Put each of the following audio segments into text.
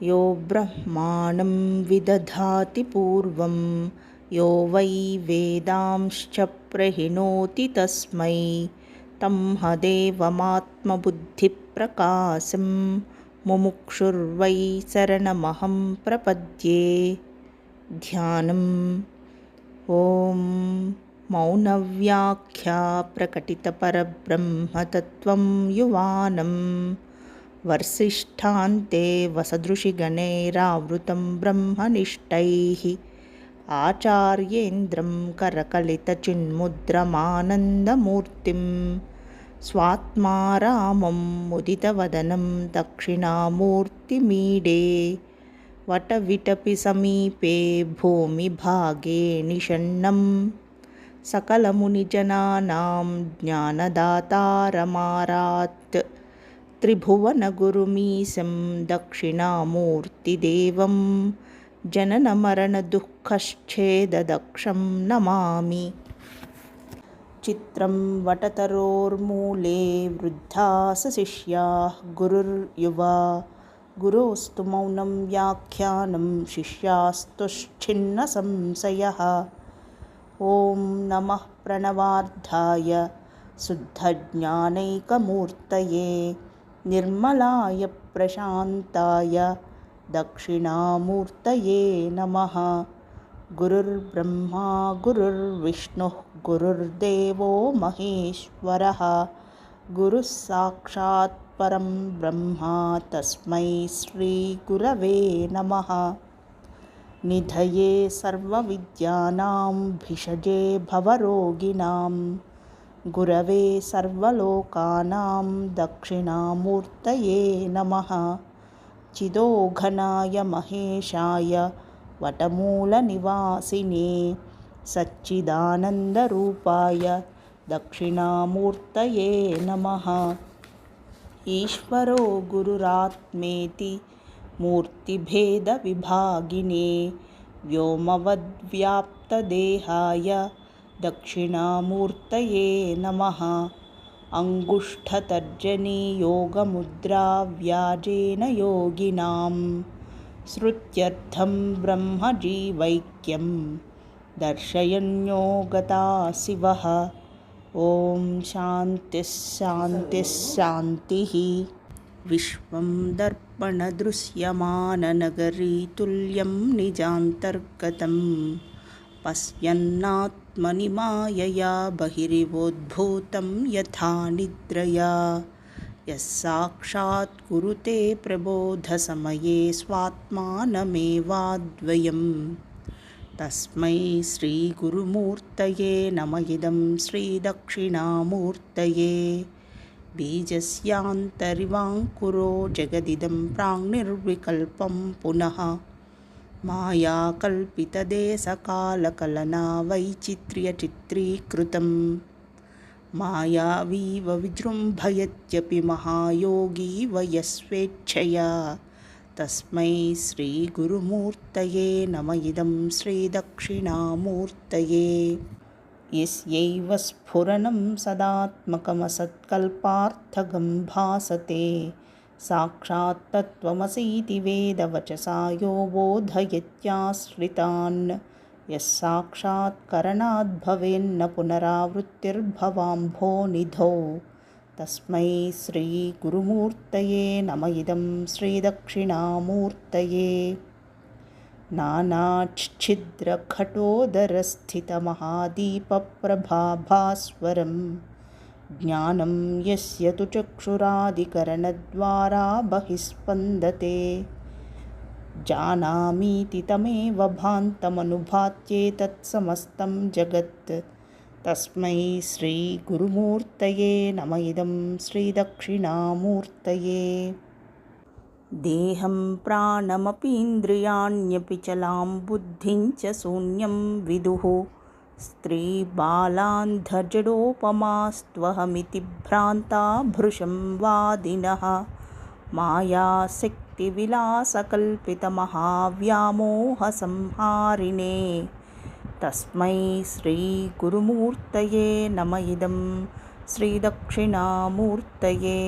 यो ब्रह्माणं विदधाति पूर्वं यो वै वेदांश्च प्रहिणोति तस्मै तं हदेवमात्मबुद्धिप्रकाशं मुमुक्षुर्वै शरणमहं प्रपद्ये। ध्यानम्। ॐ मौनव्याख्या प्रकटितपरब्रह्मतत्त्वं युवानं वर्सिष्ठान्ते वसदृशिगणैरावृतं ब्रह्मनिष्ठैः आचार्येन्द्रं करकलितचिन्मुद्रमानन्दमूर्तिं स्वात्मा रामं मुदितवदनं दक्षिणामूर्तिमीडे। वटविटपि समीपे भूमिभागे निषण्णं सकलमुनिजनानां ज्ञानदातारमारात् त्रिभुवनगुरुमीशं दक्षिणामूर्तिदेवं जननमरणदुःखच्छेददक्षं नमामि। चित्रं वटतरोर्मूले वृद्धाः शिष्याः गुरुर्युवा गुरोस्तु मौनं व्याख्यानं शिष्यास्तुश्छिन्नसंशयः। ॐ नमः प्रणवार्धाय शुद्धज्ञानैकमूर्तये निर्मलाय प्रशान्ताय दक्षिणामूर्तये नमः। गुरुर्ब्रह्मा गुरुर्विष्णुः गुरुर्देवो महेश्वरः गुरुः साक्षात् परं ब्रह्मा तस्मै श्रीगुरवे नमः। निधये सर्वविद्यानां भिषजे भवरोगिणां गुरवे सर्वलोकानां दक्षिणामूर्तये नमः। चिदोघनाय महेशाय वटमूलनिवासिने सच्चिदानन्दरूपाय दक्षिणामूर्तये नमः। ईश्वरो गुरुरात्मेति मूर्तिभेदविभागिने व्योमवद्व्याप्तदेहाय दक्षिणामूर्तये नमः। अङ्गुष्ठतर्जनीयोगमुद्राव्याजेन योगिनां श्रुत्यर्थं ब्रह्मजीवैक्यं दर्शयन्योगता शिवः। ॐ शान्तिः शान्तिः शान्तिः। विश्वं दर्पणदृश्यमाननगरीतुल्यं निजान्तर्गतं पश्यन्नात्मनि मायया बहिरिवोद्भूतं यथा निद्रया यः साक्षात् कुरुते प्रबोधसमये स्वात्मानमेवाद्वयम् तस्मै श्रीगुरुमूर्तये नम इदं श्रीदक्षिणामूर्तये। बीजस्यान्तरिवाङ्कुरो जगदिदं प्राङ्निर्विकल्पं पुनः मायाकल्पितदेशकालकलना वैचित्र्यचित्रीकृतं मायावीव विजृम्भयत्यपि महायोगी वयस्वेच्छया तस्मै श्रीगुरुमूर्तये नम इदं श्रीदक्षिणामूर्तये। यस्यैव स्फुरणं सदात्मकमसत्कल्पार्थगं भासते साक्षात् तत्त्वमसीति वेदवचसा यो बोधयत्याश्रितान् यः साक्षात् करणाद्भवेन्न पुनरावृत्तिर्भवाम्भोनिधौ तस्मै श्रीगुरुमूर्तये नम इदं श्रीदक्षिणामूर्तये। नानाच्छिद्रघटोदरस्थितमहादीपप्रभाभास्वरं ज्ञानं यस्य तु चक्षुरादिकरणद्वारा बहिस्पन्दते जानामीति तमेव भान्तमनुभात्येतत्समस्तं जगत् तस्मै श्रीगुरुमूर्तये नम इदं श्रीदक्षिणामूर्तये। देहं प्राणमपीन्द्रियाण्यपि चलां बुद्धिं च शून्यं विदुः स्त्रीबालान्धजडोपमास्त्वहमिति भ्रान्ता भृशं वादिनः मायाशक्तिविलासकल्पितमहाव्यामोहसंहारिणे तस्मै श्रीगुरुमूर्तये नम इदं श्रीदक्षिणामूर्तये।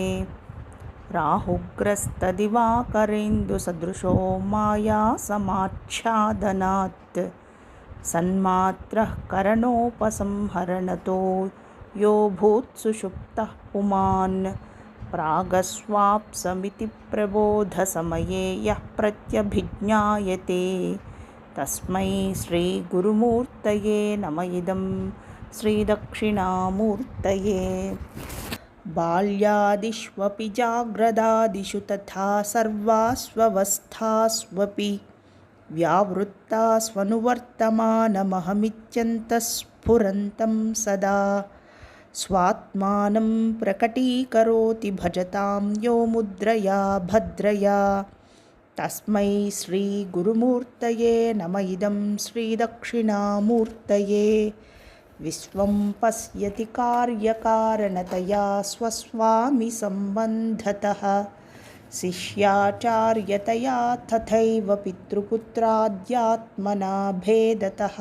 राहुग्रस्तदिवाकरेन्दुसदृशो मायासमाच्छादनात् सन्मात्रः करणोपसंहरणतो यो भूत्सुषुप्तः पुमान् प्रागस्वाप्समिति प्रबोधसमये यः प्रत्यभिज्ञायते तस्मै श्रीगुरुमूर्तये नम इदं श्रीदक्षिणामूर्तये। बाल्यादिष्वपि जाग्रदादिषु तथा सर्वास्वस्थास्वपि व्यावृत्तास्वनुवर्तमानमहमित्यन्तः सदा स्वात्मानं प्रकटीकरोति भजतां यो मुद्रया भद्रया तस्मै श्रीगुरुमूर्तये नम इदं श्रीदक्षिणामूर्तये। विश्वं पश्यति कार्यकारणतया स्वस्वामिसम्बन्धतः शिष्याचार्यतया तथैव पितृपुत्राद्यात्मना भेदतः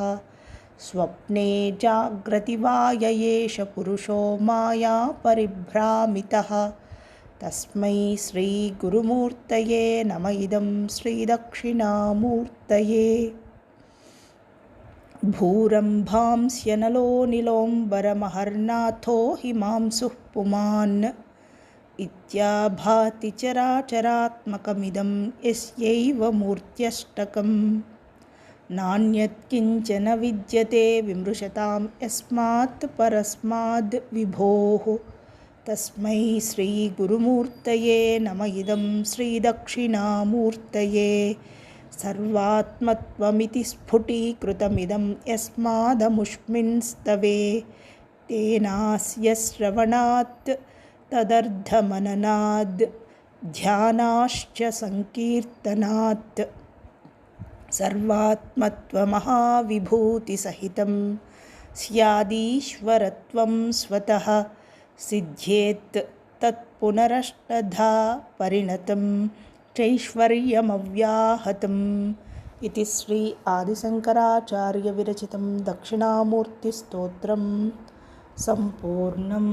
स्वप्ने जाग्रति वा य एष पुरुषो माया परिभ्रामितः तस्मै श्रीगुरुमूर्तये नम इदं श्रीदक्षिणामूर्तये। भूरम्भांस्यनलो नीलोऽम्बरमहर्नाथो हिमांशुः पुमान् इत्याभाति चराचरात्मकमिदं यस्यैव मूर्त्यष्टकम् नान्यत्किञ्चन विद्यते विमृशतां यस्मात् परस्माद् विभोः तस्मै श्रीगुरुमूर्तये नम इदं श्रीदक्षिणामूर्तये। सर्वात्मत्वमिति स्फुटीकृतमिदं यस्मादमुष्मिन्स्तवे तेनास्य श्रवणात् तदर्थमननाद् ध्यानाश्च संकीर्तनात् सर्वात्मत्वमहाविभूतिसहितं स्यादीश्वरत्वं स्वतः सिद्ध्येत् तत्पुनरष्टधा परिणतं चैश्वर्यमव्याहतम् इति श्री आदिशङ्कराचार्यविरचितं दक्षिणामूर्तिस्तोत्रं सम्पूर्णम्।